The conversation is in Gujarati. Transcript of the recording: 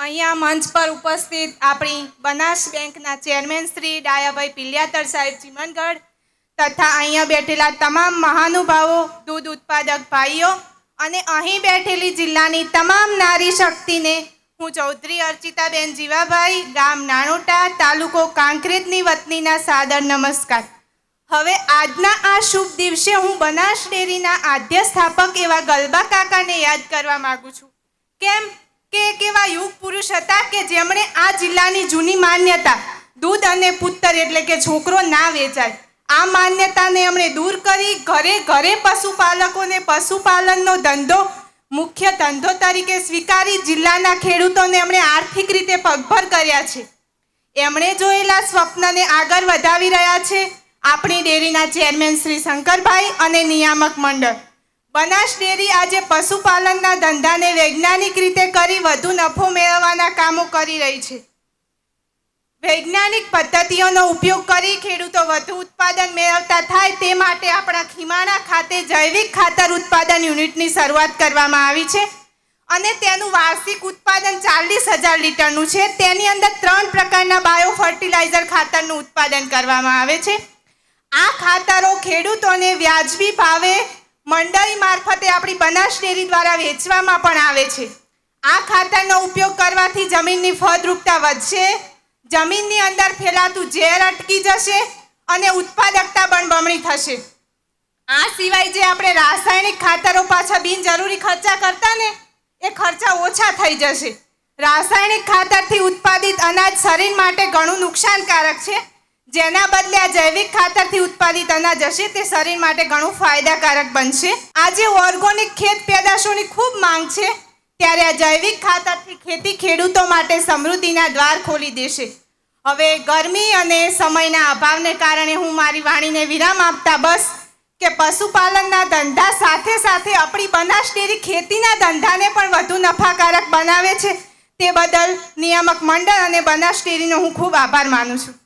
અહીંયા મંચ પર ઉપસ્થિત આપણી બનાસ બેંકના ચેરમેન શ્રી ડાયાભાઈ પિલ્યાતર સાહેબ ચીમનગઢ તથા અહીંયા બેઠેલા તમામ મહાનુભાવો, દૂધ ઉત્પાદક ભાઈઓ અને અહીં બેઠેલી જિલ્લાની તમામ નારી શક્તિને હું ચૌધરી અર્ચિતાબેન જીવાભાઈ, ગામ નાણોટા, તાલુકો કાંકરેજની વતનીના સાદર નમસ્કાર. હવે આજના આ શુભ દિવસે હું બનાસ ડેરીના આદ્ય સ્થાપક એવા ગલબા કાકાને યાદ કરવા માગું છું. કેમ કે એક એવા યુગ પુરુષ હતા કે જેમણે આ જિલ્લાની જૂની માન્યતા દૂધ અને પુત્ર એટલે કે છોકરો ના વેચાય આ માન્યતાને એમણે દૂર કરી ઘરે ઘરે પશુપાલકોને પશુપાલનનો ધંધો મુખ્ય ધંધો તરીકે સ્વીકારી જિલ્લાના ખેડૂતોને એમણે આર્થિક રીતે પગભર કર્યા છે. એમણે જોયેલા સ્વપ્નને આગળ વધાવી રહ્યા છે આપણી ડેરીના ચેરમેન શ્રી શંકરભાઈ અને નિયામક મંડળ. બનાસ ડેરી આજે પશુપાલનના ધંધાને વૈજ્ઞાનિક રીતે કરી વધુ નફો મેળવવાના કામો કરી રહી છે. વૈજ્ઞાનિક પદ્ધતિઓનો ઉપયોગ કરી ખેડૂતો વધુ ઉત્પાદન મેળવતા થાય તે માટે આપણા ખીમાણા ખાતે જૈવિક ખાતર ઉત્પાદન યુનિટની શરૂઆત કરવામાં આવી છે અને તેનું વાર્ષિક ઉત્પાદન 40,000 લીટરનું છે. તેની અંદર 3 પ્રકારના બાયો ફર્ટિલાઇઝર ખાતરનું ઉત્પાદન કરવામાં આવે છે. આ ખાતરો ખેડૂતોને વ્યાજબી ભાવે મંડળી મારફતે આપણી બનાસ ડેરી દ્વારા વેચવામાં પણ આવે છે. આ ખાતરનો ઉપયોગ કરવાથી જમીનની ફળદ્રુપતા વધશે, જમીનની અંદર ફેલાતું ઝેર અટકી જશે અને ઉત્પાદકતા પણ બમણી થશે. આ સિવાય જે આપણે રાસાયણિક ખાતરો પાછા બિનજરૂરી ખર્ચા કરતા ને એ ખર્ચા ઓછા થઈ જશે. રાસાયણિક ખાતરથી ઉત્પાદિત અનાજ શરીર માટે ઘણું નુકસાનકારક છે, જેના બદલે આ જૈવિક ખાતરથી ઉત્પાદિત અનાજ હશે તે શરીર માટે ઘણું ફાયદાકારક બનશે. આજે ઓર્ગોનિક ખેત પેદાશોની ખૂબ માંગ છે, ત્યારે આ જૈવિક ખાતરથી ખેતી ખેડૂતો માટે સમૃદ્ધિના દ્વાર ખોલી દેશે. હવે ગરમી અને સમયના અભાવને કારણે હું મારી વાણીને વિરામ આપતા બસ કે પશુપાલનના ધંધા સાથે સાથે આપણી બનાસ ડેરી ખેતીના ધંધાને પણ વધુ નફાકારક બનાવે છે તે બદલ નિયામક મંડળ અને બનાસ ડેરીનો હું ખૂબ આભાર માનું છું.